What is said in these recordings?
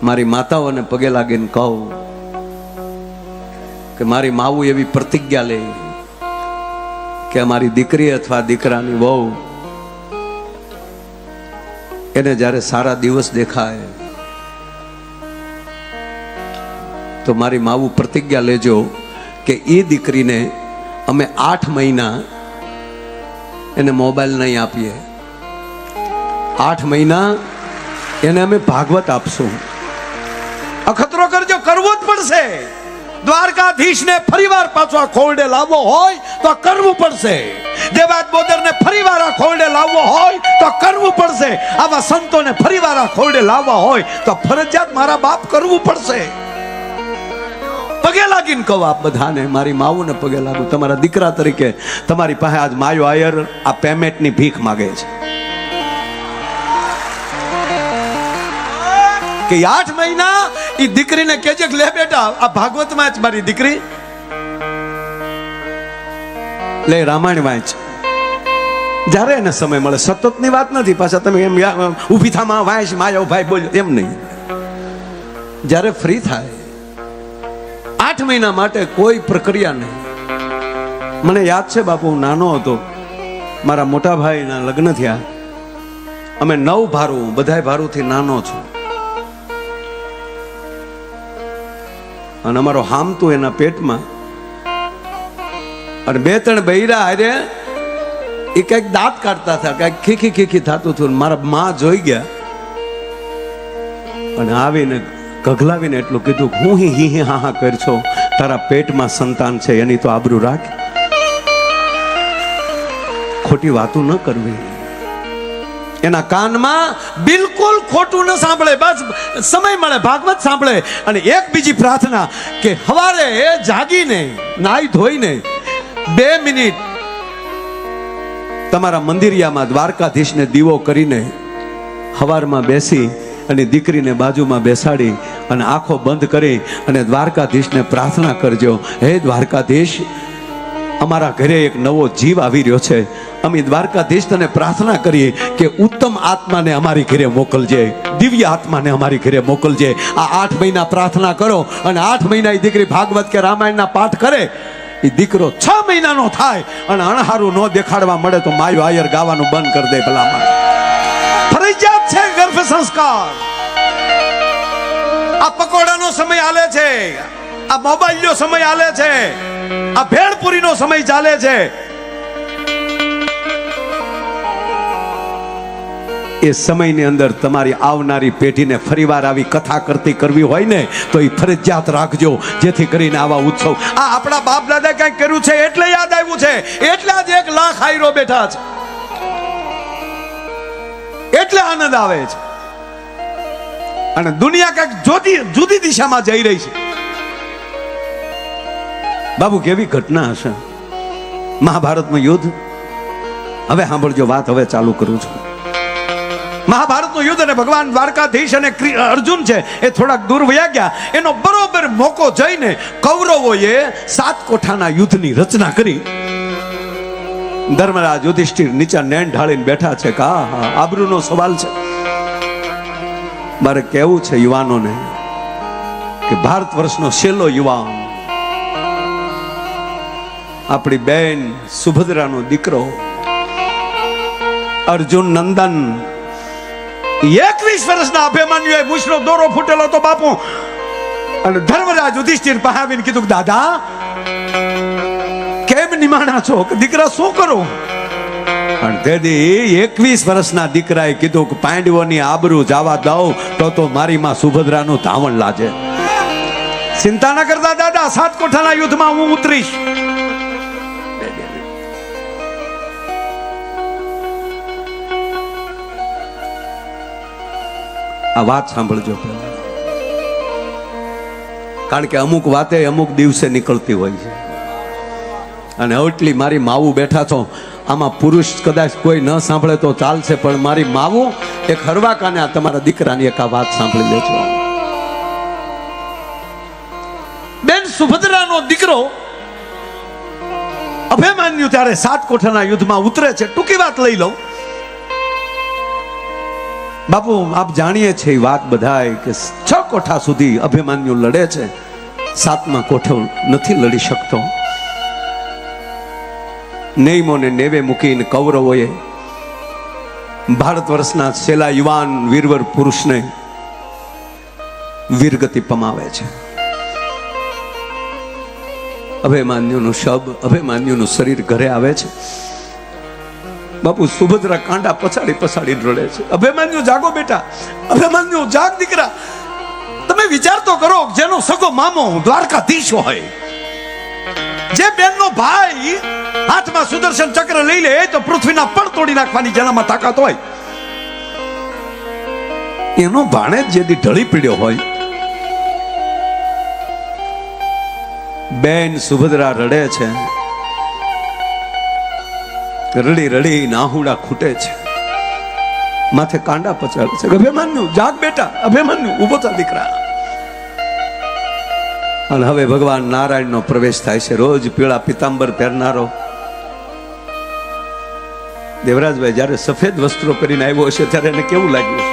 મારી માતાઓને પગે લાગીને કહું કે મારી માવું એવી પ્રતિજ્ઞા લે કે મારી દીકરી અથવા દીકરાની વહુ એને જ્યારે સારા દિવસ દેખાય તો મારી માવું પ્રતિજ્ઞા લેજો કે એ દીકરીને અમે 8 મહિના એને મોબાઈલ નહીં આપીએ, 8 મહિના એને અમે ભાગવત આપશું. અખતરો કરજો, કરવો જ પડશે. દ્વારકાધીશને ફરીવાર પાછો આ ખોરડે લાવવો હોય તો કરવું પડશે. દેવાદ બોદરને ફરીવાર આ ખોરડે લાવવો હોય તો કરવું પડશે. આવા સંતોને ફરીવાર આ ખોરડે લાવવા હોય તો ફરજિયાત મારા બાપ કરવું પડશે. પગે લાગીને કહો આપ બધાને, મારી માવુને પગે લાગુ. તમારા દીકરા તરીકે તમારી પાસે આજ માયો આયર આ પેમેન્ટની ભીખ માગે છે કે 8 મહિના એ દીકરીને કહેજે કે લે બેટા આ ભાગવતમાં જ મારી દીકરી લે રામાયણ વાંચ. જ્યારે એને સમય મળે, સતતની વાત નથી. પાછા તમે એમ ઊભી થામાં વાંચ માયો ભાઈ બોલ્યો એમ નહીં. જ્યારે ફ્રી થાય 8 મહિના માટે કોઈ પ્રક્રિયા નહીં. મને યાદ છે બાપુ, હું નાનો હતો, મારા મોટા ભાઈના લગ્ન થયા. અમે 9 ભારું, બધાય ભારુંથી નાનો છું. અને અમારો હામતું એના પેટમાં, અને 2-3 બૈરા હારે એ કઈક દાંત કાઢતા હતા, કઈક ખીખી ખીખી થતું હતું. મારા માં જોઈ ગયા અને આવીને ગગલાવીને એટલું કીધું, હું હી હા હા કરશો, તારા પેટમાં સંતાન છે, એની તો આબરૂ રાખ, ખોટી વાતો ન કરવી. એના કાનમાં બિલકુલ ખોટું ન સાંભળે, બસ સમય મળે ભાગવત સાંભળે. અને એક બીજી પ્રાર્થના કે સવારે જાગીને નાઈ ધોઈને 2 મિનિટ તમારા મંદિરિયામાં દ્વારકાધીશને દીવો કરીને સવારમાં બેસી અને દીકરીને બાજુમાં બેસાડી અને આંખો બંધ કરી અને દ્વારકાધીશને પ્રાર્થના કરજો, હે દ્વારકાધીશ, અમારા ઘરે એક નવો જીવ આવી રહ્યો છે. અમે દ્વારકાધીશ તને પ્રાર્થના કરીએ કે ઉત્તમ આત્માને અમારી ઘરે મોકલજે, દિવ્ય આત્માને અમારી ઘરે મોકલજે. આ 8 મહિના પ્રાર્થના કરો અને 8 મહિના એ દીકરી ભાગવત કે રામાયણના પાઠ કરે. એ દીકરો 6 મહિનાનો થાય અને અણહારું ન દેખાડવા મળે તો માયો આયર ગાવાનું બંધ કરી દે. ભલામાં ફરજિયાત છે ગર્ભ સંસ્કાર. આ પકોડાનો સમય આલે છે, આ મોબાઈલનો સમય આલે છે, આ ભેળપુરીનો સમય ચાલે છે. એ સમયની અંદર તમારી આવનારી પેઢીને ફરીવાર આવી કથા કરવી હોય ને તો એ ફરજિયાત રાખજો, જેથી કરીને આવા ઉત્સવ આ આપણા બાપ દાદા કંઈક કર્યું છે એટલે યાદ આવ્યું છે, એટલે જ 1 લાખ આયરો બેઠા છે, એટલે આનંદ આવે છે. અને દુનિયા કંઈક જુદી દિશામાં જઈ રહી છે. બાબુ કેવી ઘટના હશે મહાભારતનું યુદ્ધ. હવે સાંભળજો વાત, હવે ચાલુ કરું છું. મહાભારતનું યુદ્ધ અને ભગવાન દ્વારકાધીશ અને અર્જુન છે એ થોડાક દૂર વયા ગયા. એનો બરોબર મોકો જઈને કૌરવોએ 7 કોઠાના યુદ્ધની રચના કરી. ધર્મરાજ યુધિષ્ઠિર નીચે નેણ ઢાળીને બેઠા છે કે હા આબરૂનો સવાલ છે. મારે કહેવું છે યુવાનોને કે ભારત વર્ષનો છેલ્લો યુવાન આપણી બેન સુભદ્રાનો દીકરો અર્જુન નંદન 21 વર્ષના અભિમન્યુએ મૂછનો દોરો ફૂટેલો તો બાપુ. અને ધર્મરાજ યુધિષ્ઠિર પાસે આવીને કીધું, દાદા કેમ નિમાણા છો, કે દીકરા શું કરું? અને તેથી 21 વર્ષના દીકરાએ કીધું કે પાંડવોની આબરૂ જવા દઉં તો મારી માં સુભદ્રાનું ધાવણ લાજે. ચિંતા ન કરતા દાદા, 7 કોઠાના યુદ્ધમાં હું ઉતરીશ. આ વાત સાંભળજો, કારણ કે અમુક વાતે અમુક દિવસે નીકળતી હોય છે. અને એટલી મારી માવું બેઠા છો, આમાં પુરુષ કદાચ કોઈ ન સાંભળે તો ચાલશે, પણ મારી માવું એક હરવાકાને આ તમારા દીકરાની એક આ વાત સાંભળી લેજો. બેન સુભદ્રાનો દીકરો અભિમન્યુ ત્યારે 7 કોઠાના યુદ્ધમાં ઉતરે છે. ટૂંકી વાત લઈ લઉં. બાપુ આપ જાણીએ છે એ વાત બધાય કે 6 કોઠા સુધી અભિમન્યુ લડે છે, 7મા કોઠો નથી લડી શકતો. નેમોને નેવે મૂકીને કૌરવોએ ભારત વર્ષના છેલ્લા યુવાન વીરવર પુરુષને વીરગતિ પમાવે છે. અભિમન્યુનું શબ, અભિમન્યુનું શરીર ઘરે આવે છે. બાપુ સુભદ્રા કાંડા પછાડી પછાડી રડે છે. અભિમન્યુ જાગો બેટા, અભિમન્યુ જાગ દીકરા. તમે વિચાર તો કરો, જેનો સગો મામો દ્વારકાધીશ હોય, જે બેનનો ભાઈ હાથમાં સુદર્શન ચક્ર લઈ લે તો પૃથ્વીના પડ તોડી નાખવાની જેનામાં તાકાત હોય, એનો ભાણે જેથી ઢળી પીડ્યો હોય. બેન સુભદ્રા રડે છે, રડી રડી નાહુડા ખૂટે છે, માથે કાંડા પચાડે છે. અભિમન્યુ જાગ બેટા, અભિમન્યુ ઉભો થા દીકરા. અને હવે ભગવાન નારાયણનો પ્રવેશ થાય છે. રોજ પીળા પિતાંબર પહેરનારો દેવરાજભાઈ જ્યારે સફેદ વસ્ત્રો પહેરીને આવ્યો હશે ત્યારે એને કેવું લાગ્યું છે?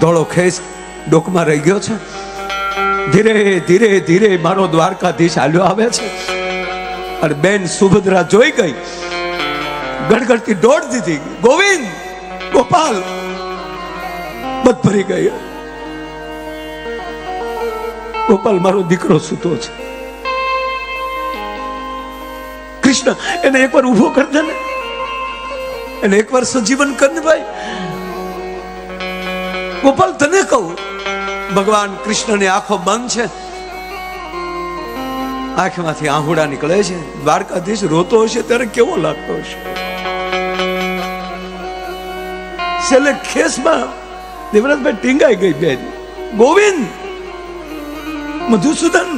ધોળો ખેસ ડોકમાં રહી ગયો છે. ધીરે ધીરે ધીરે મારો દ્વારકાધીશ હાલ્યો આવે છે. અને બેન સુભદ્રા જોઈ ગઈ, ગડગડતી દોડ દીધી. ગોવિંદ, ગોપાલ, બધ ભરી ગઈ. ગોપાલ મારો દીકરો સૂતો છે. કૃષ્ણ એને એકવાર ઉભો કર દે ને, એને એકવાર સજીવન કર ને ભાઈ. ગોપાલ તને કહું, ભગવાન કૃષ્ણની આંખો બંધ છે, આંખમાંથી આહુડા નીકળે છે. દ્વારકાધીશ રોતો હશે ત્યારે કેવો લાગતો હશે? છેલ્લે ખેસમાં દેવરાજભાઈ ટીંગાઈ ગઈ બેન. ગોવિંદ, મધુસૂદન,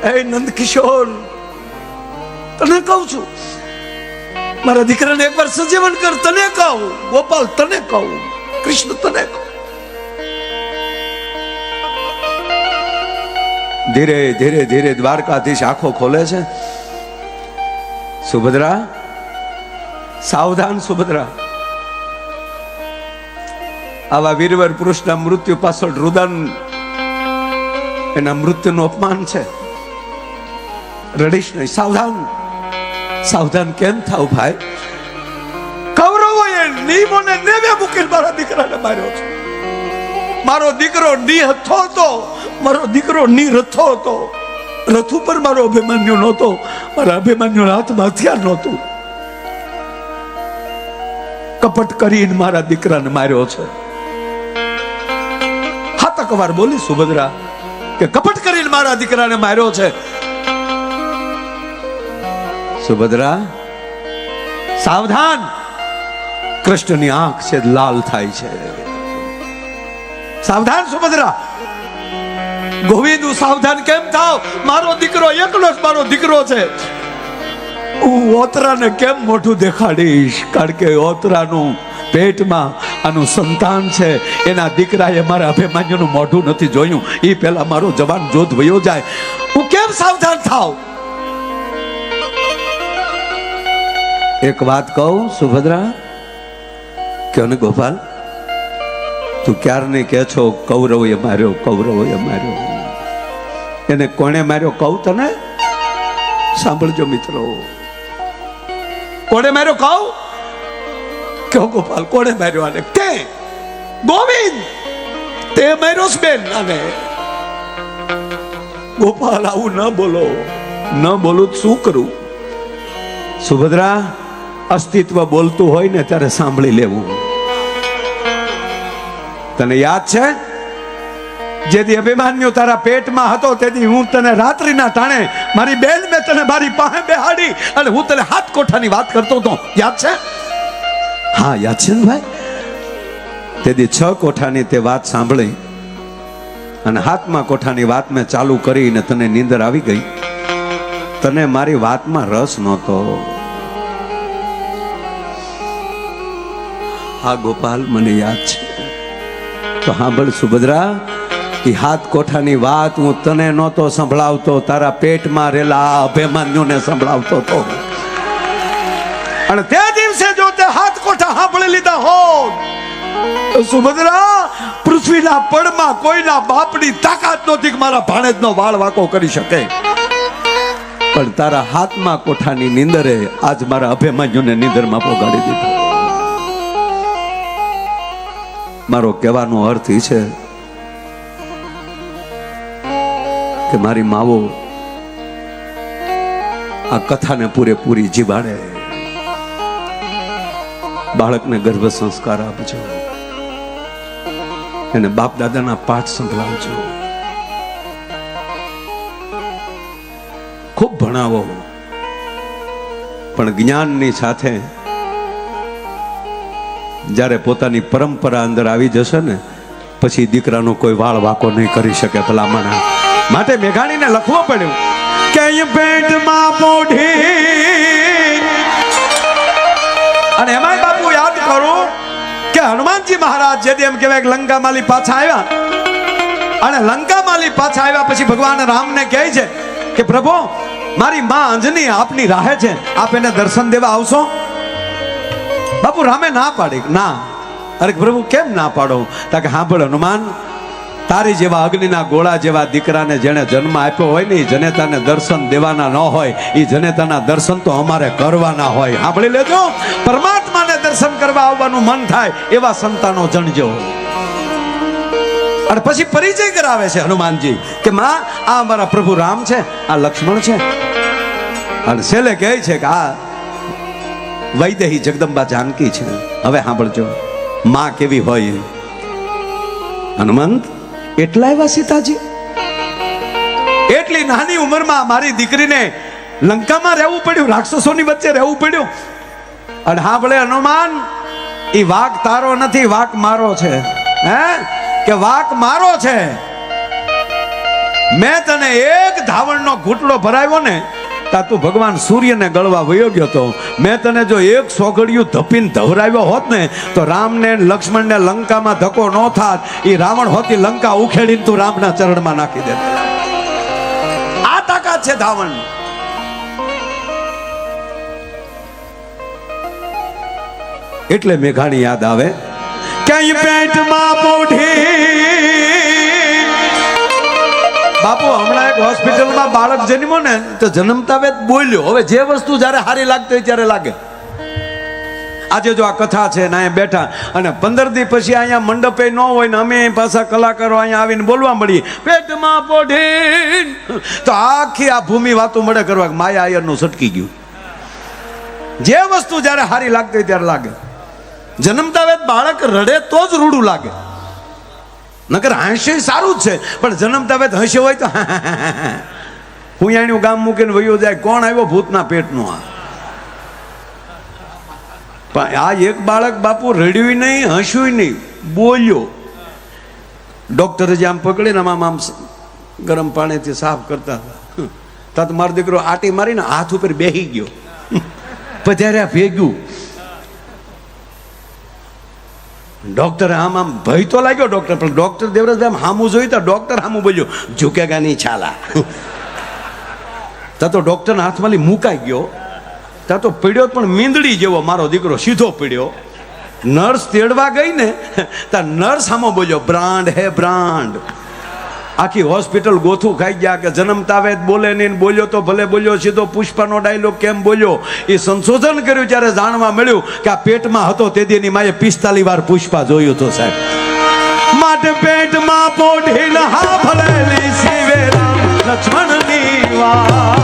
એ નંદકિશોર, તને કહું છું, મારા દીકરાને એકવાર સજીવન કર. તને કહું ગોપાલ, તને કહું કૃષ્ણ, તને કહું. ધીરે ધીરે ધીરે દ્વારકાધીશ આંખો ખોલે છે. સુભદ્રા, સાવધાન સુભદ્રા. આવા વીરવર પુરુષના મૃત્યુ પાછળ રુદન, એના મૃત્યુનું અપમાન છે. રડીશ નહીં. સાવધાન, સાવધાન કેમ થાવ ભાઈ? કૌરવોએ નિયમોને નેવે મૂકીને મારા દીકરાને માર્યો છે. મારો દીકરો નિહથો હતો, મારો દીકરો નિરથો હતો. રથ ઉપર મારો અભિમન્યુ નહોતો, મારા અભિમન્યુના હાથમાં હથિયાર નહોતું. કપટ કરીને મારા દીકરાને માર્યો છે. હાતકવાર બોલી સુભદ્રા કે કપટ કરીને મારા દીકરાને માર્યો છે. સુભદ્રા, સાવધાન. કૃષ્ણની આંખ છે લાલ થાય છે. સાવધાન સુભદ્રા. ગોવિંદ, સાવધાન કેમ થાવ? મારો દીકરો એકલો જ મારો દીકરો છે. હું ઓતરાને કેમ મોઢું દેખાડીશ? કારણ કે ઓતરાનું પેટમાં આનું સંતાન છે. એના દીકરાએ મારા અભિમન્યુનું મોઢું નથી જોયું. એ પહેલા મારો જવાન જોધ વયો જાય. હું કેમ સાવધાન થાવ? એક વાત કહું સુભદ્રા, કે ગોપાલ, તું ક્યારની કે છો કૌરવોએ માર્યો, કૌરવોએ માર્યો. એને કોણે માર્યો કહું તને? સાંભળજો મિત્રો, કોણે માર્યો કહું? કહો ગોપાલ, કોણે માર્યો આને? તે ગોવિંદ, તે માર્યો બેન આને. ગોપાલ, આવું ન બોલો, ન બોલું શું કરું? સુભદ્રા, અસ્તિત્વ બોલતું હોય ને ત્યારે સાંભળી લેવું. તને યાદ છે જેથી અભિમન્યુ તારા પેટમાં હતો તેથી હું તને રાત્રિના ટાણે મારી બેન મેં તને મારી પાસે બેહાડી અને હું તને 7 કોઠાની વાત કરતો હતો. યાદ છે? હા યાદ છે ને ભાઈ. તેથી 6 કોઠાની તે વાત સાંભળી અને 7મા કોઠાની વાત મેં ચાલુ કરીને તને નીંદર આવી ગઈ. તને મારી વાતમાં રસ નહોતો. હા ગોપાલ, મને યાદ છે. તો સાંભળ સુભદ્રા, એ 7 કોઠાની વાત હું તને નહોતો સંભળાવતો, તારા પેટમાં રહેલા અભિમન્યુને સંભળાવતો હતો. અને તે દિવસે જો તે હાથ કોઠા સાંભળી લીધા હોત, સુભદ્રા પૃથ્વીના પડમાં કોઈના બાપની તાકાત નહોતી કે મારા ભાણેજનો વાળ વાકો કરી શકે. પણ તારા હાથમાં કોઠાની નીંદરે આજ મારા અભિમાન્યુને નીંદરમાં પોગાડી દીધો. મારો કહેવાનો અર્થ એ છે કે મારી માવો આ કથાને પૂરેપૂરી જીવાડે. બાળકને ગર્ભ સંસ્કાર આપજો, એને બાપ દાદાના પાઠ સંભળાવજો, ખૂબ ભણાવો. પણ જ્ઞાનની સાથે જ્યારે પોતાની પરંપરા અંદર આવી જશે ને પછી દીકરાનો કોઈ વાળ વાકો નહીં કરી શકે ભલામણા. માટે મેઘાણીને લખવો પડ્યું કે પેટમાં પોઢી. અને એમાંય બાપુ યાદ કરું કે હનુમાનજી મહારાજ જેથી એમ કહેવાય કે લંકામાલી પાછા આવ્યા, અને લંકામાલી પાછા આવ્યા પછી ભગવાન રામને કહે છે કે પ્રભુ મારી માં અંજની આપની રાહે છે, આપ એને દર્શન દેવા આવશો? બાપુ રામે ના પાડી. ના. અરે પ્રભુ કેમ ના પાડો? તા કે સાંભળ હનુમાન, તારી જેવા અગ્નિના ગોળા જેવા દીકરાને જેને જન્મ આપ્યો હોય ને એ જનેતાને દર્શન દેવાના ન હોય, એ જનેતાના દર્શન તો અમારે કરવાના હોય. સાંભળી લેજો, પરમાત્માને દર્શન કરવા આવવાનું મન થાય એવા સંતાનો જણજો. અને પછી પરિચય કરાવે છે હનુમાનજી કે માં આ અમારા પ્રભુ રામ છે, આ લક્ષ્મણ છે. અને છેલ્લે કહે છે કે આ વૈદેહી જગદંબા જાનકી છે. હવે સાંભળજો માં કેવી હોય. હનુમંત એટલા એવા સીતાજી, એટલી નાની ઉંમરમાં મારી દીકરીને લંકામાં રહેવું પડ્યું, રાક્ષસોની વચ્ચે રહેવું પડ્યું. અને હા ભલે હનુમાન, એ વાક તારો નથી, વાક મારો છે. હે કે વાક મારો છે. મેં તને એક ધાવણનો ઘૂંટડો ભરાવ્યો ને તા તું ભગવાન સૂર્યને ગળવા વયો ગયો તો. મેં તને જો એક સોગડિયું ધપીને ધવરાવ્યો હોત ને તો રામને લક્ષ્મણને લંકામાં ધક્કો ન થાત. એ રાવણ હોતી લંકા ઉખેડીને તું રામના ચરણમાં નાખી દે. આ તાકાત છે ધાવણ. એટલે મેઘાણી યાદ આવે કે પેટમાં પોઢી. બાપુ હમણાં એક હોસ્પિટલમાં બાળક જન્મ્યો ને તો જન્મતા વેત બોલ્યો. હવે જે વસ્તુ જ્યારે સારી લાગતી હોય ત્યારે લાગે. આજે જો આ કથા છે ને અહીંયા બેઠા અને 15 દી પછી અહીંયા મંડપે ન હોય ને અમે પાછા કલાકારો અહીંયા આવીને બોલવા મળીએ પેટમાં પોઢી, તો આખી આ ભૂમિ વાતો મળે કરવા માયા આયરનું સટકી ગયું. જે વસ્તુ જ્યારે સારી લાગતી હોય ત્યારે લાગે. જન્મતા વેત બાળક રડે તો જ રૂડું લાગે, નકર હાસ્ય સારું જ છે. પણ જન્મતા વેત હસ્ય હોય તો હું અહીંનું ગામ મૂકીને વયો જાય, કોણ આવ્યો ભૂતના પેટનો. પણ આ એક બાળક બાપુ રડ્યું નહીં, હસ્યું નહીં, બોલ્યો. ડોક્ટરે જે આમ પકડીને આમ ગરમ પાણીથી સાફ કરતા હતા, તો મારો દીકરો આટી મારીને હાથ ઉપર બેસી ગયો. પધાર્યા ભેગ્યું. ડોક્ટર આમ ભય તો લાગ્યો ડોક્ટર, પણ ડોક્ટર દેવરાજભાઈ આમ હામું જોયું તો ડોક્ટર હામું બોલ્યો ઝુકેગા નહીં છાલા. તા તો ડોક્ટરના હાથમાંથી મુકાઈ ગયો. તા તો પીડ્યો પણ મીંદડી જેવો મારો દીકરો સીધો પીડ્યો. નર્સ તેડવા ગઈ ને તા નર્સ હામો બોલ્યો બ્રાન્ડ હે બ્રાન્ડ. આખી હોસ્પિટલ ગોથું ખાઈ ગયા કે જન્મતા વેત બોલે નહીં, બોલ્યો તો ભલે બોલ્યો, સીધો પુષ્પાનો ડાયલોગ કેમ બોલ્યો. એ સંશોધન કર્યું ત્યારે જાણવા મળ્યું કે આ પેટમાં હતો તે દીની માએ 45 વાર પુષ્પા જોયું તો સાહેબ. માટે પેટમાં પોઢી હા ભલેલી શિવે રામ લક્ષ્મણની વાત.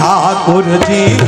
ઠાકોરજી